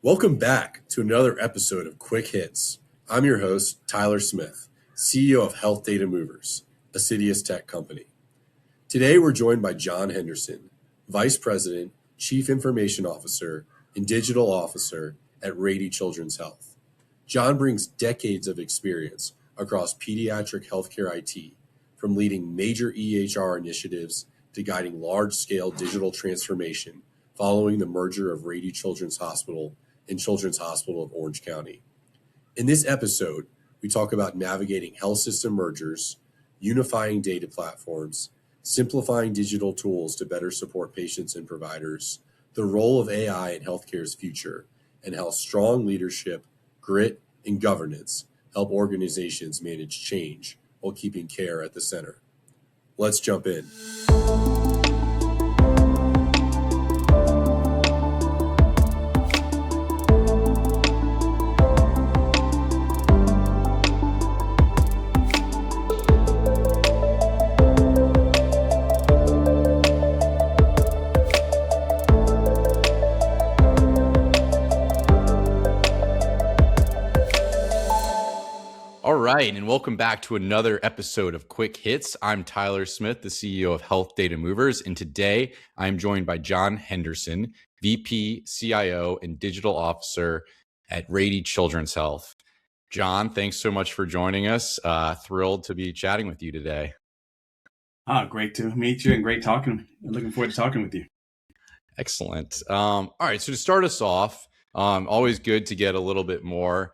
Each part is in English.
Welcome back to another episode of Quick Hits. I'm your host, Tyler Smith, CEO of Health Data Movers, a Sidious tech company. Today, we're joined by John Henderson, Vice President, Chief Information Officer, and Digital Officer at Rady Children's Health. John brings decades of experience across pediatric healthcare IT, from leading major EHR initiatives to guiding large-scale digital transformation following the merger of Rady Children's Hospital and Children's Hospital of Orange County. In this episode, we talk about navigating health system mergers, unifying data platforms, simplifying digital tools to better support patients and providers, the role of AI in healthcare's future, and how strong leadership, grit, and governance help organizations manage change while keeping care at the center. Let's jump in. And welcome back to another episode of Quick Hits. I'm Tyler Smith, the CEO of Health Data Movers, and today I'm joined by John Henderson, VP, CIO, and Digital Officer at Rady Children's Health. John, thanks so much for joining us. Thrilled to be chatting with you today. Great to meet you and great talking. Looking forward to talking with you. Excellent. All right, so to start us off, always good to get a little bit more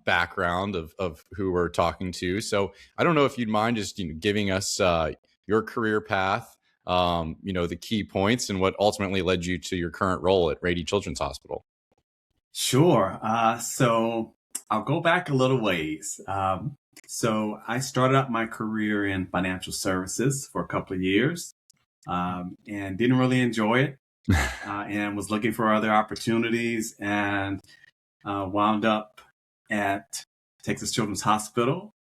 background of who we're talking to. So I don't know if you'd mind just giving us your career path, the key points and what ultimately led you to your current role at Rady Children's Hospital. Sure. So I'll go back a little ways. So I started out my career in financial services for a couple of years and didn't really enjoy it and was looking for other opportunities and wound up at Texas Children's Hospital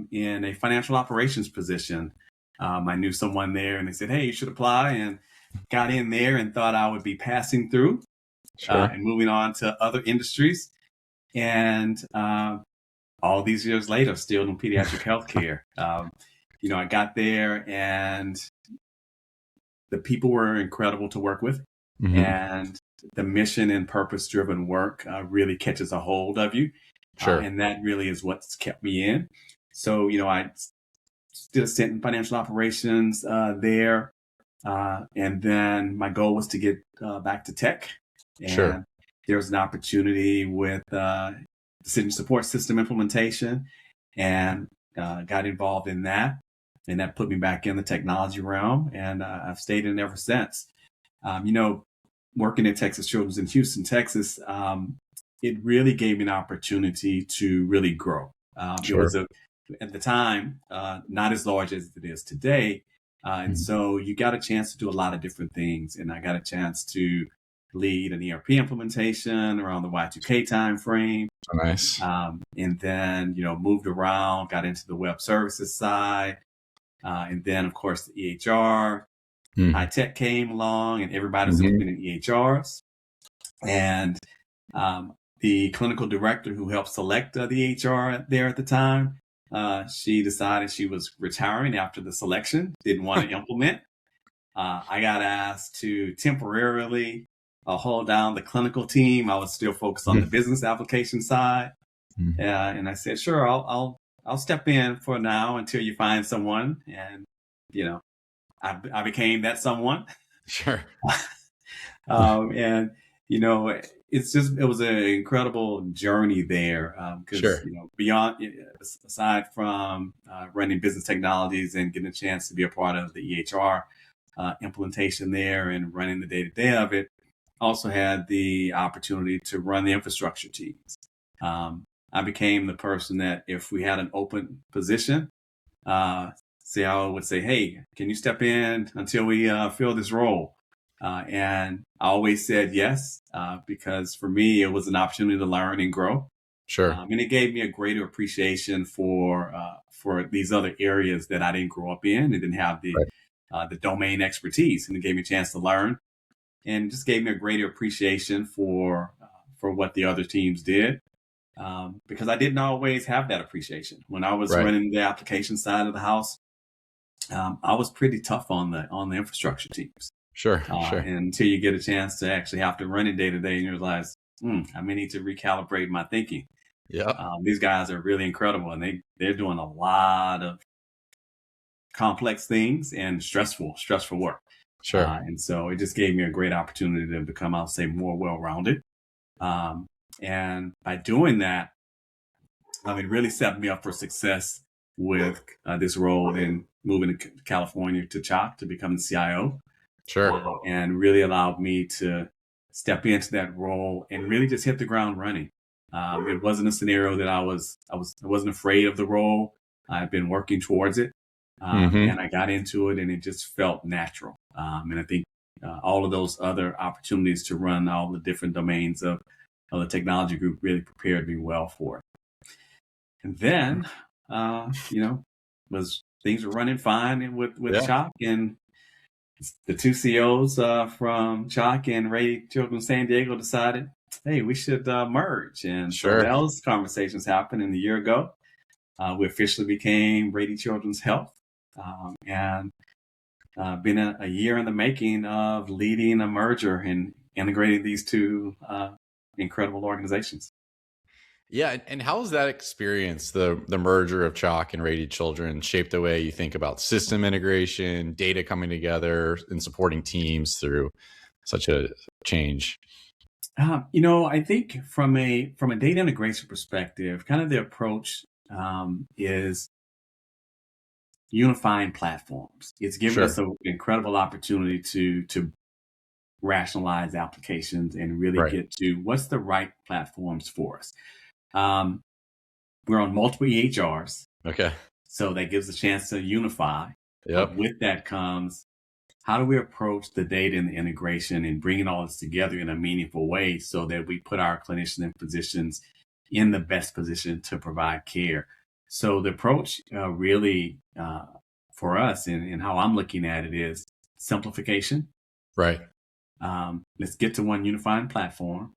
in a financial operations position. I knew someone there and they said, hey, you should apply, and got in there and thought I would be passing through and moving on to other industries. And all these years later, still in pediatric healthcare. I got there and the people were incredible to work with. Mm-hmm. And the mission and purpose-driven work really catches a hold of you. Sure. And that really is what's kept me in. So, I did a stint in financial operations there. And then my goal was to get back to tech. And sure. There was an opportunity with decision support system implementation and got involved in that. And that put me back in the technology realm. And I've stayed in it ever since. Working at Texas Children's in Houston, Texas, it really gave me an opportunity to really grow. Sure. It was, at the time, not as large as it is today. And so you got a chance to do a lot of different things. And I got a chance to lead an ERP implementation around the Y2K timeframe. Nice. And then, moved around, got into the web services side. And then, of course, the EHR. High tech came along and everybody's looking at EHRs. And the clinical director who helped select the HR there at the time, she decided she was retiring after the selection, didn't want to implement. I got asked to temporarily hold down the clinical team. I was still focused on the business application side. And I said, sure, I'll step in for now until you find someone. And, I became that someone. Sure. And, it was an incredible journey there. Because, sure. Beyond, aside from running business technologies and getting a chance to be a part of the EHR implementation there and running the day-to-day of it, also had the opportunity to run the infrastructure teams. I became the person that if we had an open position, CIO would say, hey, can you step in until we fill this role? And I always said yes, because for me, it was an opportunity to learn and grow. Sure. And it gave me a greater appreciation for these other areas that I didn't grow up in and didn't have the domain expertise. And it gave me a chance to learn and just gave me a greater appreciation for for what the other teams did, because I didn't always have that appreciation. When I was Right. running the application side of the house, I was pretty tough on the infrastructure teams. Sure. Until you get a chance to actually have to run it day to day, and you realize, I may need to recalibrate my thinking. Yeah. These guys are really incredible, and they're doing a lot of complex things and stressful work. Sure. And so it just gave me a great opportunity to become, I'll say, more well-rounded. And by doing that, it really set me up for success with this role in moving to California to CHOC to become the CIO. Sure. And really allowed me to step into that role and really just hit the ground running. It wasn't a scenario that I wasn't afraid of the role. I've been working towards it. And I got into it, and it just felt natural. And I think all of those other opportunities to run all the different domains of the technology group really prepared me well for it. And then, things were running fine with CHOC, and the two CEOs from CHOC and Rady Children's San Diego decided, hey, we should merge. And so those conversations happened, and a year ago, we officially became Rady Children's Health. And been a year in the making of leading a merger and integrating these two incredible organizations. Yeah, and how has that experience, the merger of CHOC and Rady Children, shaped the way you think about system integration, data coming together, and supporting teams through such a change? I think from a data integration perspective, kind of the approach is unifying platforms. It's given us an incredible opportunity to rationalize applications and really get to what's the right platforms for us. We're on multiple EHRs. Okay. So that gives a chance to unify. Yep. But with that comes, how do we approach the data and the integration and bringing all this together in a meaningful way so that we put our clinicians and physicians in the best position to provide care? So the approach really for us and how I'm looking at it is simplification. Right. Let's get to one unifying platform.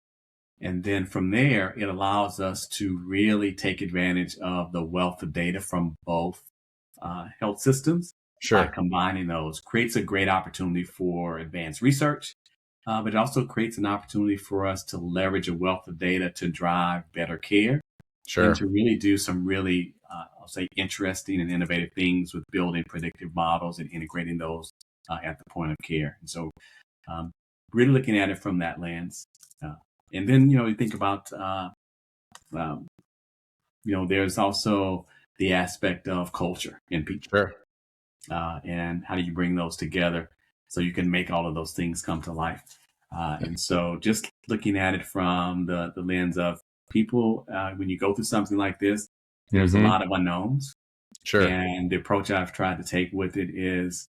And then from there, it allows us to really take advantage of the wealth of data from both health systems. By combining those, creates a great opportunity for advanced research, but it also creates an opportunity for us to leverage a wealth of data to drive better care. And to really do some really, I'll say, interesting and innovative things with building predictive models and integrating those at the point of care. And so really looking at it from that lens. And then, you think about, there's also the aspect of culture in people. And how do you bring those together so you can make all of those things come to life? And so just looking at it from the lens of people, when you go through something like this, there's a lot of unknowns. And the approach I've tried to take with it is,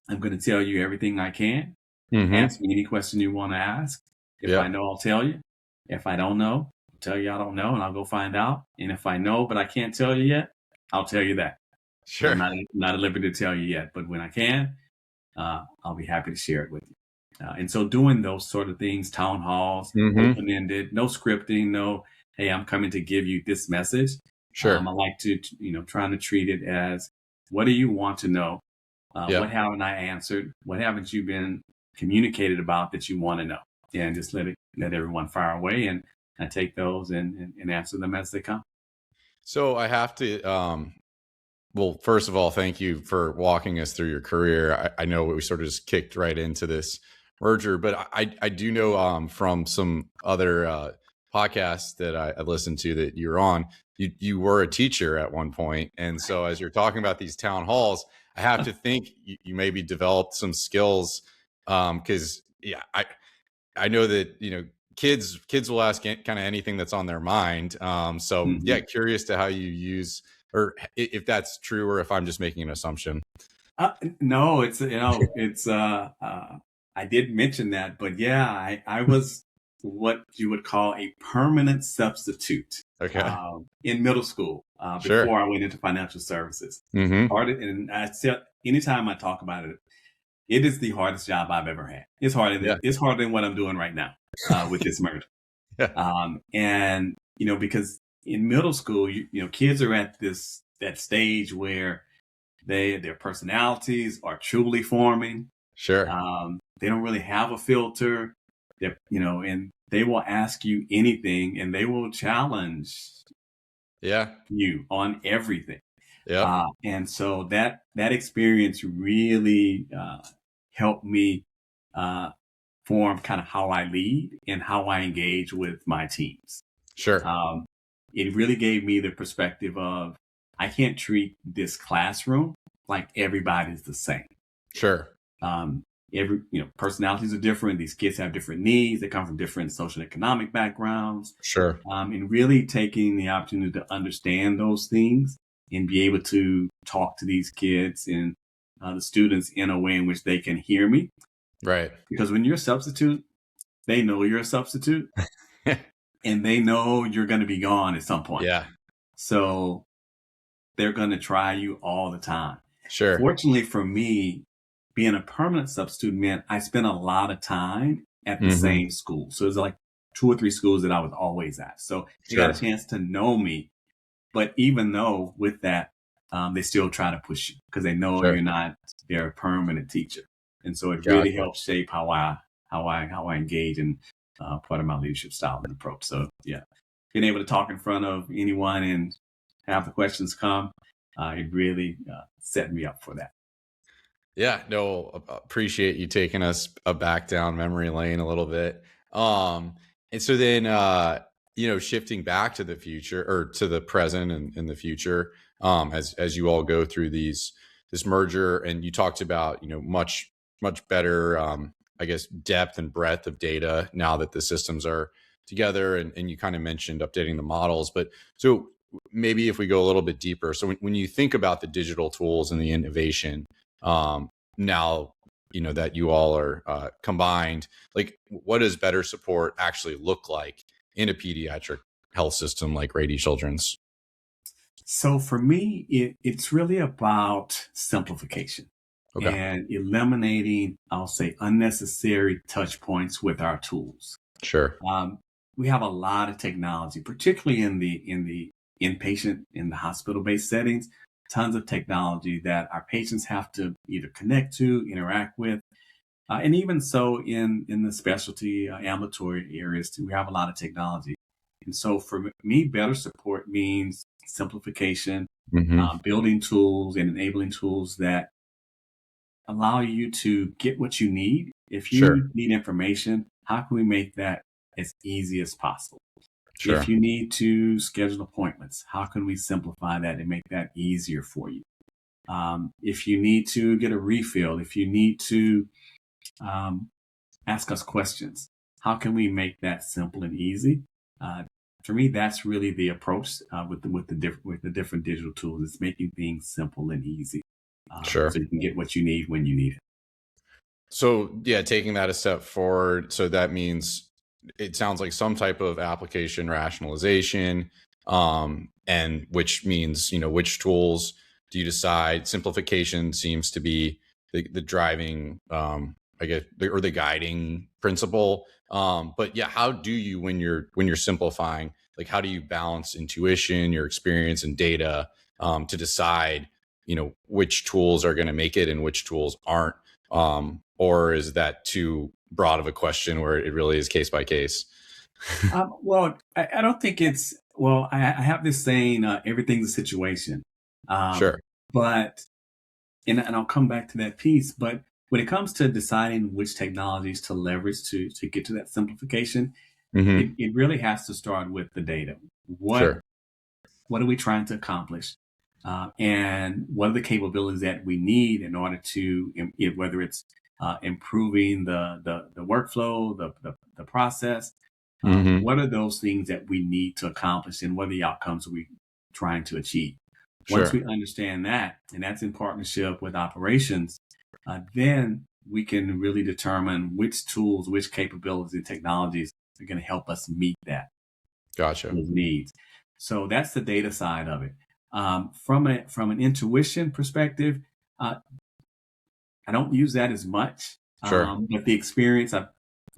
I'm going to tell you everything I can. Ask me any question you want to ask. If I know, I'll tell you. If I don't know, I'll tell you I don't know, and I'll go find out. And if I know, but I can't tell you yet, I'll tell you that. I'm not at liberty to tell you yet, but when I can, I'll be happy to share it with you. And so doing those sort of things, town halls, open-ended, no scripting, no, hey, I'm coming to give you this message. I like to, trying to treat it as, what do you want to know? What haven't I answered? What haven't you been communicated about that you want to know? And just let everyone fire away and take those and answer them as they come. So I have to, well, first of all, thank you for walking us through your career. I know we sort of just kicked right into this merger, but I do know from some other podcasts that I listened to that you're on, you were a teacher at one point. And so as you're talking about these town halls, I have to think you maybe developed some skills because I know that, kids will ask kind of anything that's on their mind. Curious to how you use, or if that's true, or if I'm just making an assumption. No, it's I did mention that, but I was what you would call a permanent substitute. In middle school before I went into financial services. And I said, anytime I talk about it, it is the hardest job I've ever had. It's harder than what I'm doing right now with this merger. And, because in middle school, kids are at that stage where their personalities are truly forming. Sure. They don't really have a filter. And they will ask you anything, and they will challenge Yeah. you on everything. Yep. And so that experience really helped me form kind of how I lead and how I engage with my teams. Sure. Um, it really gave me the perspective of I can't treat this classroom like everybody's the same. Sure. Personalities are different. These kids have different needs. They come from different social and economic backgrounds. Sure. And really taking the opportunity to understand those things and be able to talk to these kids and the students in a way in which they can hear me. Right. Because when you're a substitute, they know you're a substitute and they know you're going to be gone at some point. Yeah. So they're going to try you all the time. Sure. Fortunately for me, being a permanent substitute meant I spent a lot of time at the same school. So there's like 2 or 3 schools that I was always at. So they got a chance to know me. But even though with that, they still try to push you because they know you're not their permanent teacher. And so it really helps shape how I engage in part of my leadership style and approach. So yeah, being able to talk in front of anyone and have the questions come, it really set me up for that. Yeah, no, appreciate you taking us back down memory lane a little bit. And so then, shifting back to the future or to the present and in the future, as you all go through this merger, and you talked about, much better, I guess, depth and breadth of data now that the systems are together, and you kind of mentioned updating the models, but so maybe if we go a little bit deeper. So when you think about the digital tools and the innovation, now, that you all are combined, like what does better support actually look like in a pediatric health system like Rady Children's? So for me, it's really about simplification and eliminating, I'll say, unnecessary touch points with our tools. Sure. We have a lot of technology, particularly in the inpatient, in the hospital-based settings, tons of technology that our patients have to either connect to, interact with, and even so in the specialty ambulatory areas too, we have a lot of technology. And so for me, better support means simplification, building tools and enabling tools that allow you to get what you need. If you need information, how can we make that as easy as possible? Sure. If you need to schedule appointments, how can we simplify that and make that easier for you? If you need to get a refill, if you need to ask us questions, how can we make that simple and easy? For me, that's really the approach with the different digital tools. It's making things simple and easy, so you can get what you need when you need it. So yeah, taking that a step forward. So that means it sounds like some type of application rationalization, and which means, which tools do you decide? Simplification seems to be the driving, I guess, or the guiding principle. But yeah, how do you, when you're simplifying, like how do you balance intuition, your experience and data, to decide, which tools are going to make it and which tools aren't? Or is that too broad of a question where it really is case by case? Well, I don't think it's, well, I have this saying, everything's a situation. But, and I'll come back to that piece, but when it comes to deciding which technologies to leverage to get to that simplification, it really has to start with the data. What are we trying to accomplish? And what are the capabilities that we need in order to, whether it's improving the workflow, the process, what are those things that we need to accomplish, and what are the outcomes we're trying to achieve? Once we understand that, and that's in partnership with operations, then we can really determine which tools, which capabilities and technologies are going to help us meet those needs. So that's the data side of it. From an intuition perspective, I don't use that as much. But the experience, I've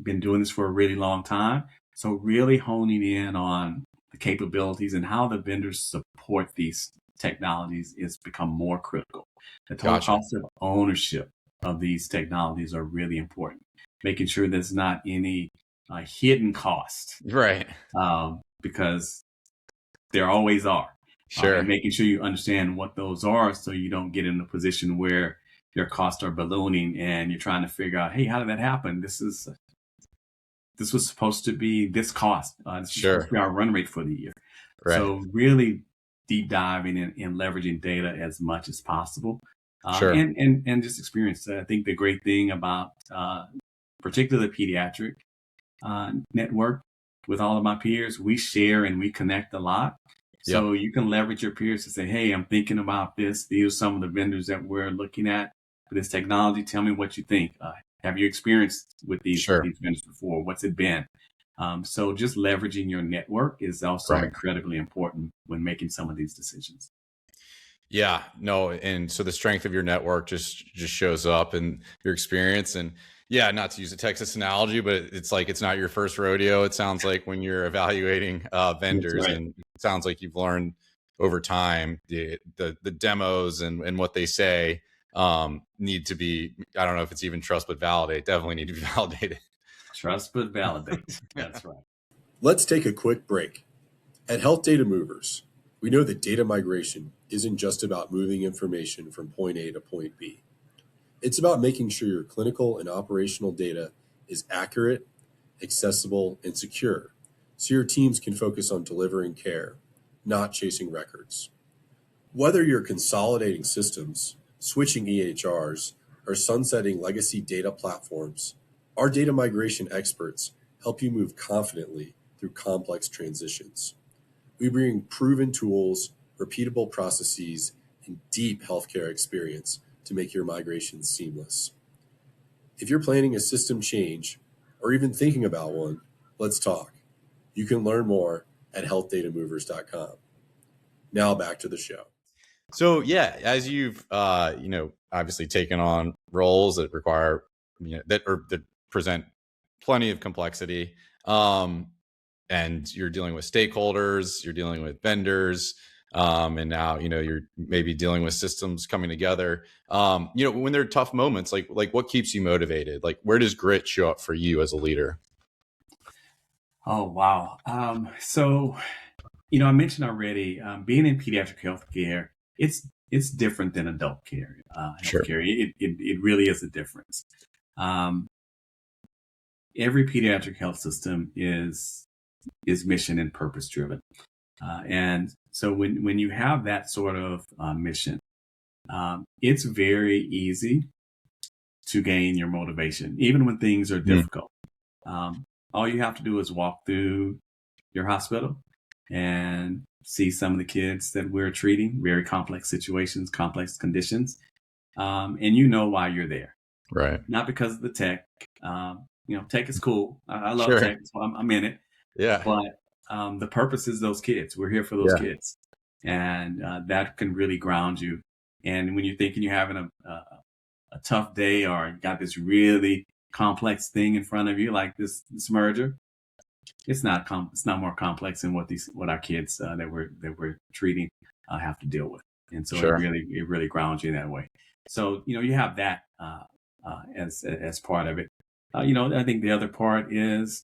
been doing this for a really long time. So really honing in on the capabilities and how the vendors support these technologies is become more critical. The total Gotcha. cost of ownership of these technologies are really important. Making sure there's not any hidden cost, Right. because there always are. And Sure. making sure you understand what those are so you don't get in a position where your costs are ballooning and you're trying to figure out, hey, how did that happen? This was supposed to be this cost. This was supposed to Sure. be our run rate for the year. Right. So really deep diving and leveraging data as much as possible. Sure. And just experience. I think the great thing about particularly the pediatric network with all of my peers, we share and we connect a lot. So you can leverage your peers to say, hey, I'm thinking about this. These are some of the vendors that we're looking at for this technology. Tell me what you think. Have you experienced with these vendors before? What's it been? So just leveraging your network is also incredibly important when making some of these decisions. Yeah, no. And so the strength of your network just shows up in your experience. And yeah, not to use a Texas analogy, but it's like, it's not your first rodeo. It sounds like when you're evaluating vendors, and it sounds like you've learned over time the demos and what they say need to be, I don't know if it's even trust, but validate, definitely need to be validated. Trust, but validate. That's right. Let's take a quick break. At Health Data Movers, we know that data migration isn't just about moving information from point A to point B. It's about making sure your clinical and operational data is accurate, accessible, and secure, so your teams can focus on delivering care, not chasing records. Whether you're consolidating systems, switching EHRs, or sunsetting legacy data platforms, our data migration experts help you move confidently through complex transitions. We bring proven tools, repeatable processes, and deep healthcare experience to make your migration seamless. If you're planning a system change or even thinking about one, let's talk. You can learn more at healthdatamovers.com. Now back to the show. So yeah, as you've obviously taken on roles that require that present plenty of complexity, and you're dealing with stakeholders, you're dealing with vendors, and now you're maybe dealing with systems coming together. When there are tough moments, like what keeps you motivated? Like, where does grit show up for you as a leader? Oh wow! So I mentioned already, being in pediatric healthcare, it's different than adult care healthcare. It really is a difference. Every pediatric health system is mission and purpose driven, and so when you have that sort of mission, it's very easy to gain your motivation, even when things are difficult. All you have to do is walk through your hospital and see some of the kids that we're treating, very complex situations, complex conditions. And you know why you're there. Right. Not because of the tech. Tech is cool. I love tech, so I'm in it. Yeah. But the purpose is those kids. We're here for those kids. And that can really ground you. And when you're thinking you're having a tough day or you got this really complex thing in front of you, like this merger, it's not more complex than what our kids that we're treating have to deal with. And so it really grounds you in that way. So you have that as part of it. I think the other part is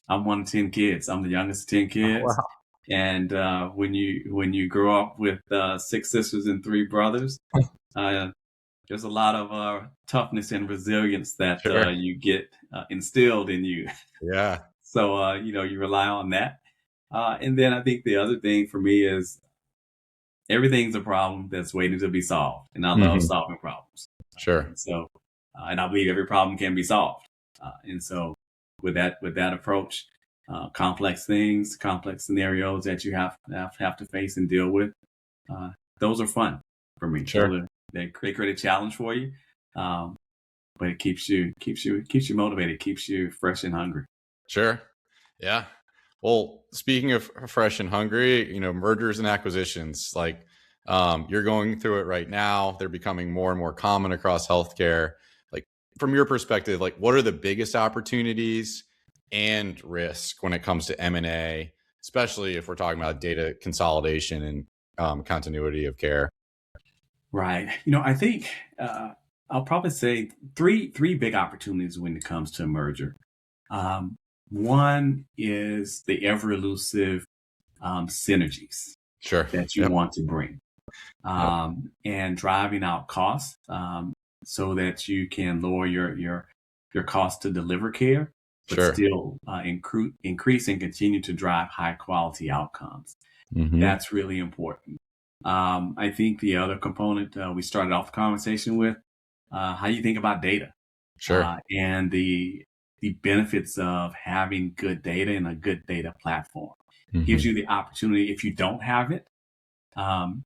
I'm one of 10 kids. I'm the youngest of 10 kids. Oh, wow. And when you grow up with 6 sisters and 3 brothers, there's a lot of toughness and resilience that you get instilled in you. Yeah. So, you rely on that. And then I think the other thing for me is everything's a problem that's waiting to be solved. And I love solving problems. Sure. And so, and I believe every problem can be solved. And so with that approach, complex things, complex scenarios that you have to face and deal with, those are fun for me. Sure. They create a challenge for you. But it keeps you motivated, keeps you fresh and hungry. Sure. Yeah. Well, speaking of fresh and hungry, mergers and acquisitions, like you're going through it right now. They're becoming more and more common across healthcare. Like from your perspective, like what are the biggest opportunities? and risk when it comes to M&A, especially if we're talking about data consolidation and continuity of care? Right. I think I'll probably say three big opportunities when it comes to a merger. Um, One is the ever elusive synergies Sure. that you Yep. want to bring, Yep. and driving out costs, so that you can lower your cost to deliver care, but Sure. still increase and continue to drive high quality outcomes. Mm-hmm. That's really important. I think the other component we started off the conversation with, how you think about data, Sure. and the benefits of having good data and a good data platform. Gives Mm-hmm. you the opportunity. If you don't have it, um,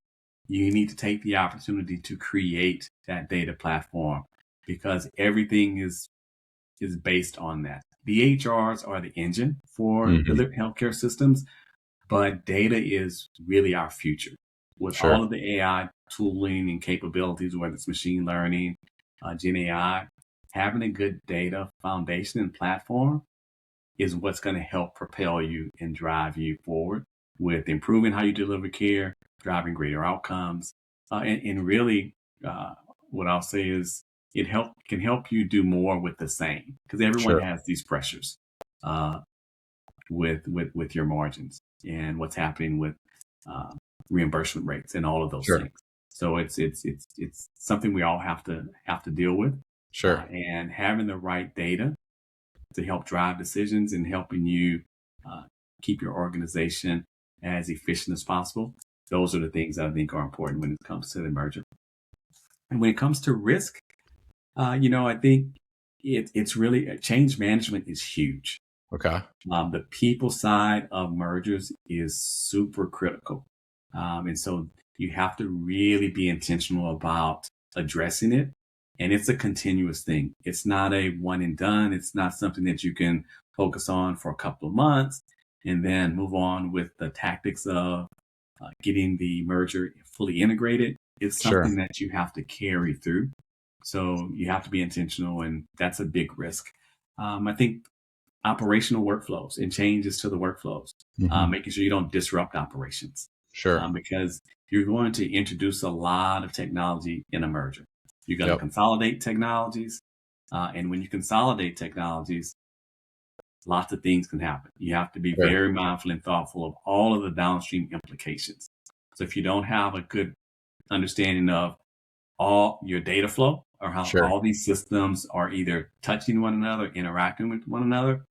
you need to take the opportunity to create that data platform, because everything is based on that. The HRs are the engine for the Mm-hmm. healthcare systems, but data is really our future. With Sure. all of the AI tooling and capabilities, whether it's machine learning, Gen AI, having a good data foundation and platform is what's going to help propel you and drive you forward with improving how you deliver care, driving greater outcomes, and really, uh, what I'll say is can help you do more with the same, because everyone Sure. has these pressures uh, with your margins and what's happening with uh, reimbursement rates and all of those Sure. things. So it's something we all have to deal with, Sure. and having the right data to help drive decisions and helping you uh, keep your organization as efficient as possible. Those are the things that I think are important when it comes to the merger. And when it comes to risk, I think it's really change management is huge. Okay. The people side of mergers is super critical. And so you have to really be intentional about addressing it. And it's a continuous thing. It's not a one and done. It's not something that you can focus on for a couple of months and then move on with the tactics of getting the merger fully integrated. It's Sure. something that you have to carry through. So you have to be intentional, and that's a big risk. I think operational workflows and changes to the workflows, Mm-hmm. making sure you don't disrupt operations, Sure. because you're going to introduce a lot of technology in a merger. You're going to Yep. consolidate technologies, and when you consolidate technologies, lots of things can happen. You have to be Sure. very mindful and thoughtful of all of the downstream implications. So if you don't have a good understanding of all your data flow, or how Sure. all these systems are either touching one another, interacting with one another,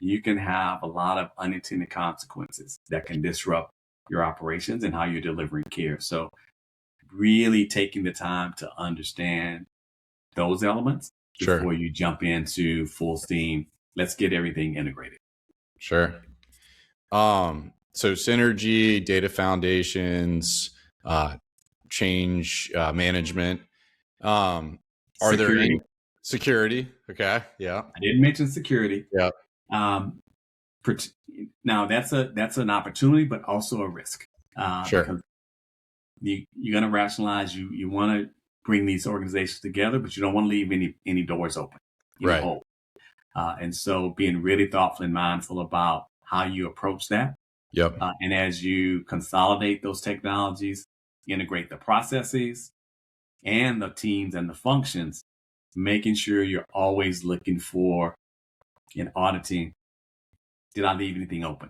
you can have a lot of unintended consequences that can disrupt your operations and how you're delivering care. So, really taking the time to understand those elements Sure. before you jump into full steam. Let's get everything integrated. Sure. So synergy, data foundations, uh, change management. Are there Security. any security? Okay. Yeah. I didn't mention security. Yeah. Um, Now that's an opportunity, but also a risk, Sure. because you're going to rationalize. You want to bring these organizations together, but you don't want to leave any doors open, any Right. hole. And so being really thoughtful and mindful about how you approach that. Yep. And as you consolidate those technologies, integrate the processes and the teams and the functions, making sure you're always looking for and auditing, did I leave anything open?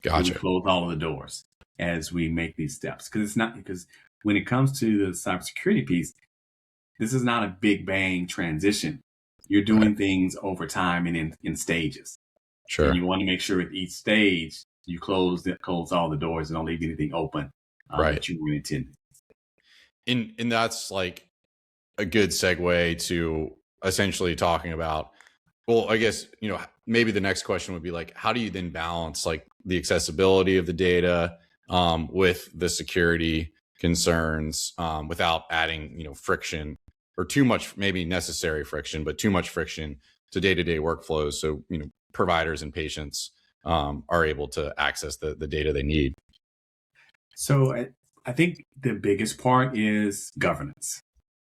Did we Gotcha. close all of the doors as we make these steps? Because when it comes to the cybersecurity piece, this is not a big bang transition. You're Right. doing things over time and in stages. And Sure. you want to make sure with each stage you close all the doors and don't leave anything open Right. that you weren't intended. And that's like a good segue to essentially talking about, well, I guess, maybe the next question would be like, how do you then balance like the accessibility of the data with the security concerns without adding, friction or too much, maybe necessary friction, but too much friction to day-to-day workflows. So, providers and patients are able to access the data they need. So I think the biggest part is governance.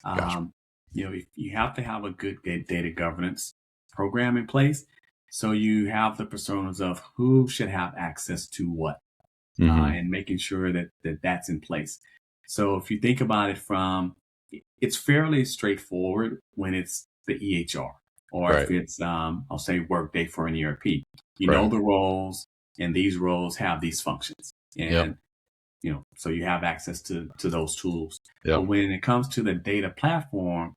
Gotcha. You have to have a good data governance program in place. So you have the personas of who should have access to what, and making sure that that's in place. So if you think about it it's fairly straightforward when it's the EHR, or if Right. it's, I'll say Workday for an ERP. You know Right. the roles, and these roles have these functions. Yep. And so you have access to those tools. But Yep. when it comes to the data platform,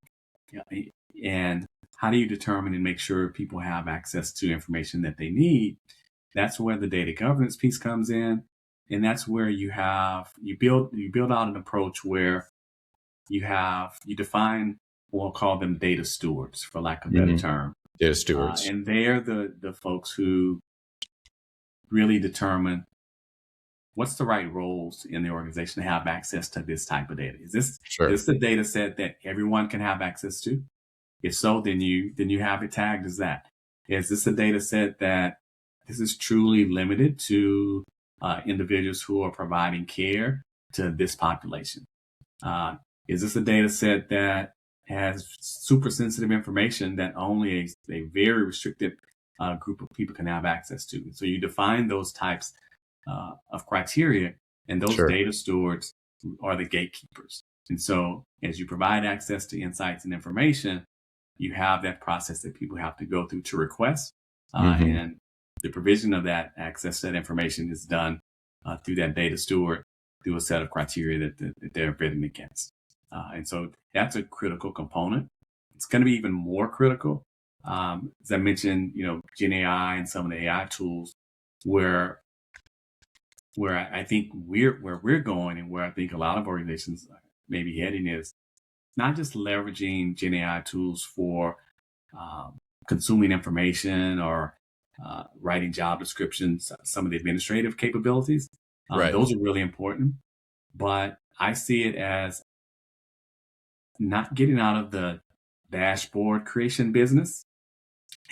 and how do you determine and make sure people have access to information that they need? That's where the data governance piece comes in, and that's where you build out an approach where you define, we'll call them data stewards, for lack of a better term, Data stewards. and they're the folks who really determine what's the right roles in the organization to have access to this type of data. Is Sure. this the data set that everyone can have access to? If so, then you have it tagged as that. Is this a data set that this is truly limited to individuals who are providing care to this population? Is this a data set that has super sensitive information that only a very restricted group of people can have access to? So you define those types of criteria, and those Sure. data stewards are the gatekeepers. And so as you provide access to insights and information, you have that process that people have to go through to request. And the provision of that access to that information is done through that data steward, through a set of criteria that they're bidding against. And so that's a critical component. It's going to be even more critical. As I mentioned, Gen AI and some of the AI tools, where I think where we're going, and where I think a lot of organizations may be heading, is not just leveraging Gen AI tools for consuming information or writing job descriptions, some of the administrative capabilities. Right. Those are really important, but I see it as not getting out of the dashboard creation business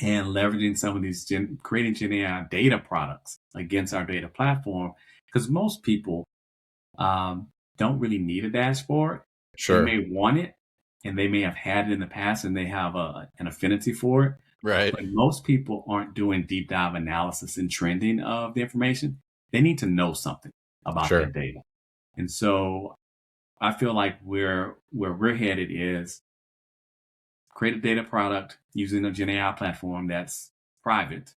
and leveraging some of these creating Gen AI data products against our data platform, because most people don't really need a dashboard. Sure. They may want it, and they may have had it in the past, and they have an affinity for it. Right. But most people aren't doing deep dive analysis and trending of the information. They need to know something about Sure. that data. And so I feel like where we're headed is create a data product using a Gen AI platform that's private,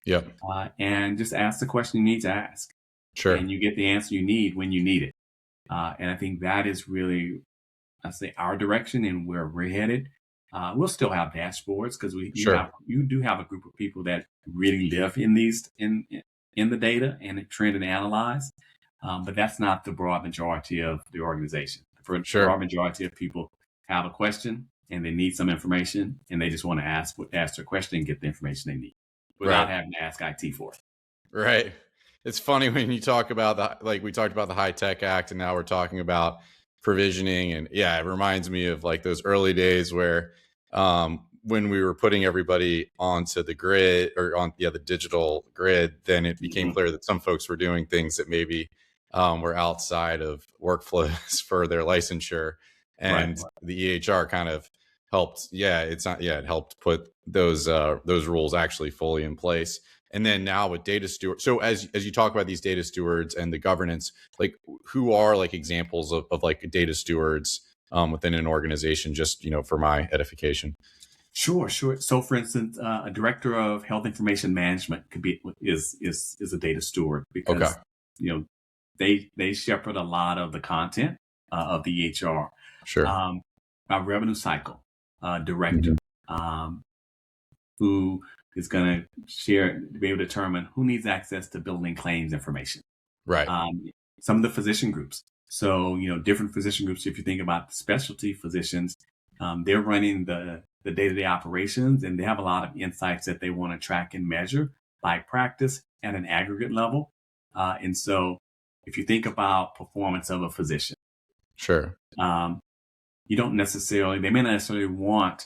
Yep. and just ask the question you need to ask. Sure. And you get the answer you need when you need it. And I think that is really, I say, our direction and where we're headed. We'll still have dashboards, because you do have a group of people that really live in the data and trend and analyze. But that's not the broad majority of the organization. The broad majority of people have a question and they need some information, and they just want to ask their question and get the information they need without having to ask IT for it. Right. It's funny when you talk about we talked about the High Tech Act, and now we're talking about provisioning. And yeah, it reminds me of like those early days where when we were putting everybody onto the grid, or on the digital grid, then it became clear that some folks were doing things that maybe were outside of workflows for their licensure. And the EHR kind of helped. It helped put those rules actually fully in place. And then now with data stewards, so as you talk about these data stewards and the governance, like who are like examples of like data stewards within an organization, just for my edification? Sure. So, for instance, a director of health information management is a data steward, because they shepherd a lot of the content of the EHR. Sure. Our revenue cycle director, who is going to be able to determine who needs access to billing claims information. Right. Some of the physician groups. So, different physician groups, if you think about specialty physicians, they're running the day-to-day operations, and they have a lot of insights that they want to track and measure by practice at an aggregate level. And so if you think about performance of a physician, sure. They may not necessarily want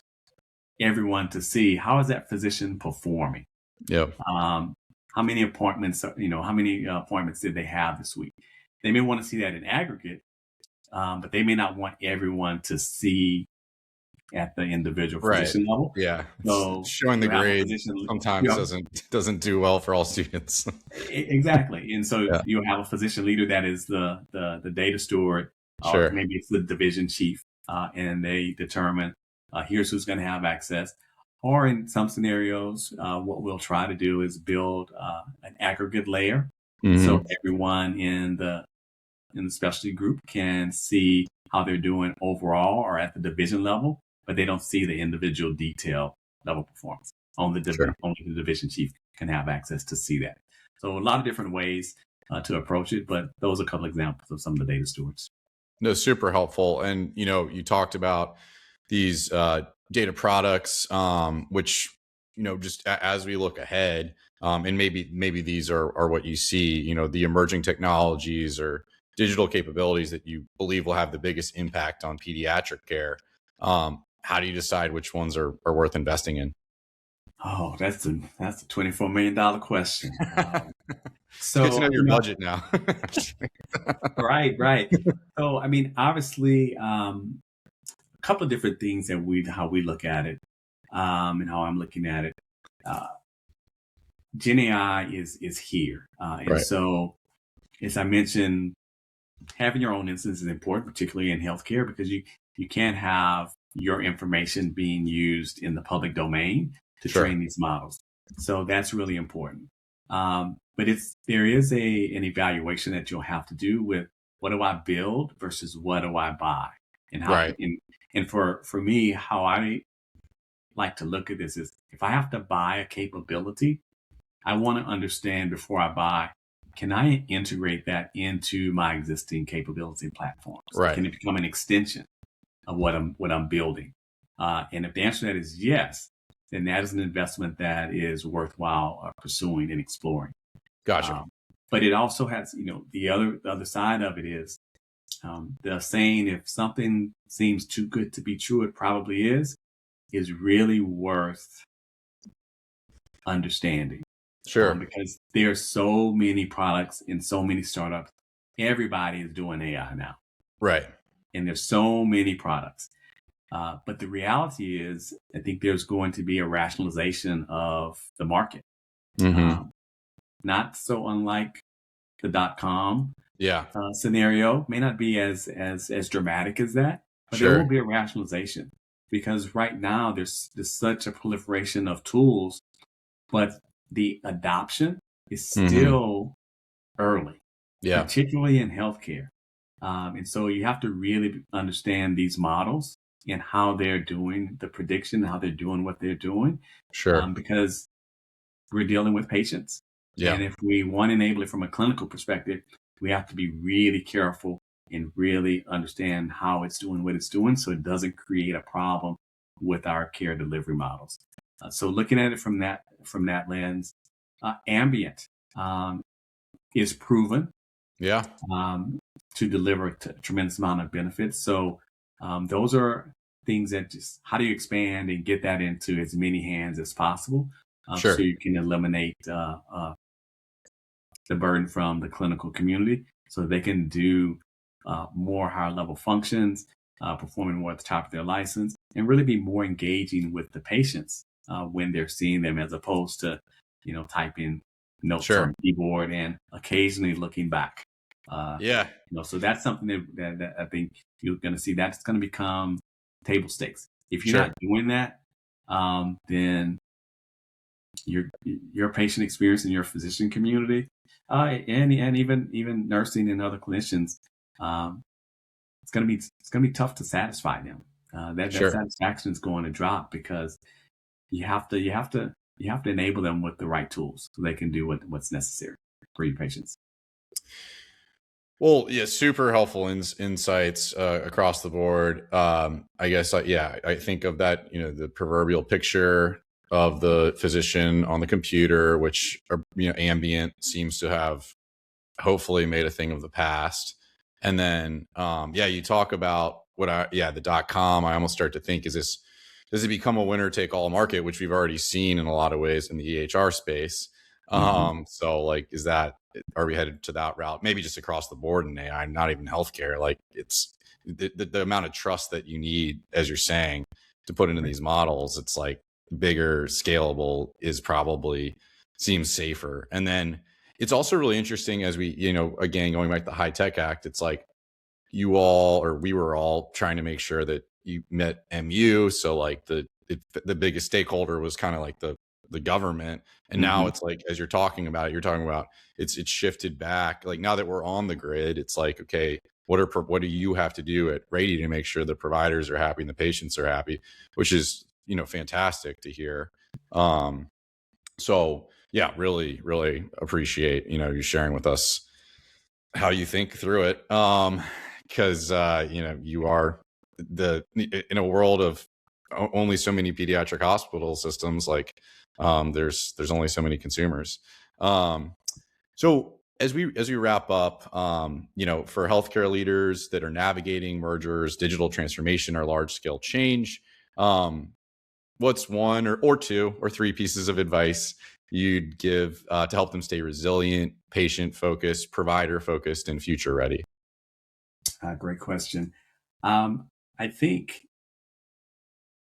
everyone to see how is that physician performing. Yep. How many appointments did they have this week? They may want to see that in aggregate, but they may not want everyone to see at the individual Right. physician level. Yeah. So Showing the you have a grade physician, you sometimes have, doesn't do well for all students. exactly. And so Yeah. you have a physician leader that is the data steward, or Sure. maybe it's the division chief, and they determine here's who's going to have access. Or in some scenarios, what we'll try to do is build an aggregate layer, so Hmm. everyone in the specialty group can see how they're doing overall or at the division level, but they don't see the individual detail level performance. Only Sure. the division chief can have access to see that. So a lot of different ways to approach it, but those are a couple examples of some of the data stewards. No, super helpful. And you talked about these data products, which just as we look ahead, and maybe these are what you see, the emerging technologies or digital capabilities that you believe will have the biggest impact on pediatric care. How do you decide which ones are worth investing in? Oh, that's a $24 million question. It's good to know So, your budget now. right. So, I mean, obviously, a couple of different things that how we look at it, and how I'm looking at it. Uh, Gen AI is here, and Right. so as I mentioned, having your own instance is important, particularly in healthcare, because you can't have your information being used in the public domain to Sure. train these models. So that's really important. But there is an evaluation that you'll have to do with what do I build versus what do I buy, and how Right. and for me, how I like to look at this is if I have to buy a capability, I want to understand before I buy, can I integrate that into my existing capability platforms? Right. Can it become an extension of what I'm building? And if the answer to that is yes, then that is an investment that is worthwhile pursuing and exploring. Gotcha. But it also has, the other side of it is the saying, if something seems too good to be true, it probably is really worth understanding. Sure. Because there are so many products and so many startups. Everybody is doing AI now, Right. and there's so many products. But the reality is, I think there's going to be a rationalization of the market. Hmm. Not so unlike the .com Yeah. scenario. May not be as dramatic as that, but there Sure. will be a rationalization, because right now there's such a proliferation of tools, but the adoption is still early, Yeah. particularly in healthcare. And so you have to really understand these models and how they're doing the prediction, how they're doing what they're doing, Sure. because we're dealing with patients. Yeah. And if we want to enable it from a clinical perspective, we have to be really careful and really understand how it's doing what it's doing, so it doesn't create a problem with our care delivery models. So looking at it from that lens, ambient is proven Yeah. to deliver a tremendous amount of benefits. So those are things that just, how do you expand and get that into as many hands as possible, Sure. so you can eliminate the burden from the clinical community, so they can do more higher level functions, performing more at the top of their license, and really be more engaging with the patients when they're seeing them, as opposed to, typing notes Sure. on the keyboard and occasionally looking back. Yeah. So that's something that I think you're going to see. That's going to become table stakes. If you're Sure. not doing that, then your patient experience in your physician community, and even nursing and other clinicians, it's going to be tough to satisfy them. That Sure. satisfaction is going to drop, because you have to enable them with the right tools so they can do what's necessary for your patients. Well, yeah, super helpful insights across the board. I guess, I think of that, the proverbial picture of the physician on the computer, which, ambient seems to have hopefully made a thing of the past. And then, you talk about the .com. I almost start to think, does it become a winner take all market, which we've already seen in a lot of ways in the EHR space. So are we headed to that route? Maybe just across the board in AI, not even healthcare. Like, it's the amount of trust that you need, as you're saying, to put into these models. It's like bigger, scalable is probably seems safer. And then it's also really interesting as we, again, going back to the High Tech Act, it's like we were all trying to make sure that you met MU. So like the biggest stakeholder was kind of like the government. And now it's like, as you're talking about it's shifted back. Like now that we're on the grid, it's like, okay, what do you have to do at Rady to make sure the providers are happy and the patients are happy, which is, fantastic to hear. So yeah, really, really appreciate, you sharing with us how you think through it. Because you are in a world of only so many pediatric hospital systems, like there's only so many consumers. So as we wrap up, for healthcare leaders that are navigating mergers, digital transformation, or large scale change, what's one or two or three pieces of advice you'd give to help them stay resilient, patient focused, provider focused, and future ready? Great question. I think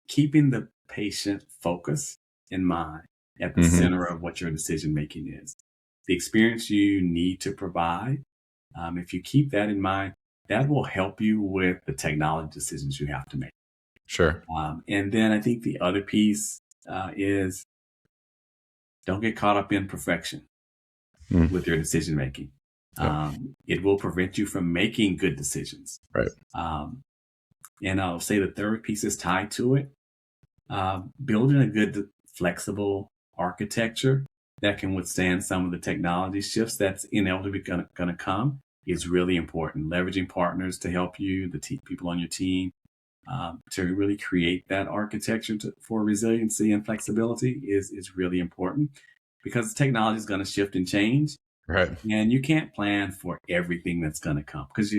keeping the patient focus in mind at the center of what your decision making is. The experience you need to provide, if you keep that in mind, that will help you with the technology decisions you have to make. Sure. And then I think the other piece is don't get caught up in perfection with your decision making. It will prevent you from making good decisions. Right. And I'll say the third piece is tied to it. Building a good, flexible architecture that can withstand some of the technology shifts that's inevitably going to come is really important. Leveraging partners to help you, the people on your team, to really create that architecture for resiliency and flexibility is really important, because technology is going to shift and change. Right. And you can't plan for everything that's going to come, because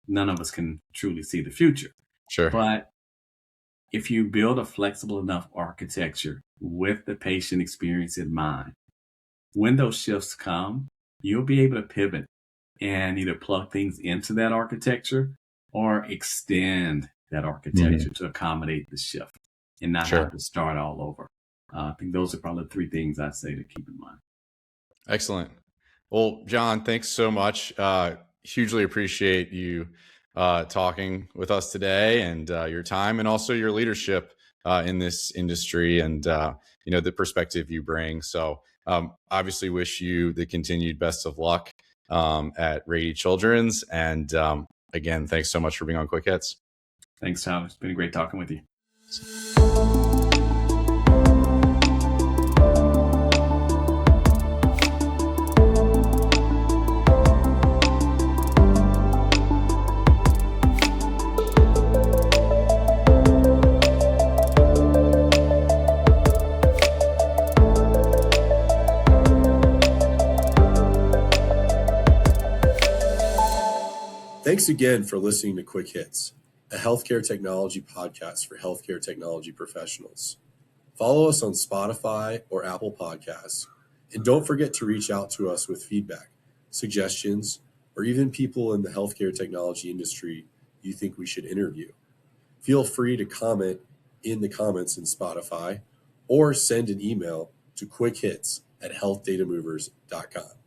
none of us can truly see the future. Sure. But if you build a flexible enough architecture with the patient experience in mind, when those shifts come, you'll be able to pivot and either plug things into that architecture or extend that architecture to accommodate the shift and not have to start all over. I think those are probably the three things I'd say to keep in mind. Excellent. Well, John, thanks so much. Hugely appreciate you talking with us today, and your time, and also your leadership in this industry, and the perspective you bring. So obviously wish you the continued best of luck at Rady Children's. And again, thanks so much for being on Quick Hits. Thanks, Tyler. It's been great talking with you. Thanks again for listening to Quick Hits, a healthcare technology podcast for healthcare technology professionals. Follow us on Spotify or Apple Podcasts, and don't forget to reach out to us with feedback, suggestions, or even people in the healthcare technology industry you think we should interview. Feel free to comment in the comments in Spotify or send an email to quickhits@healthdatamovers.com.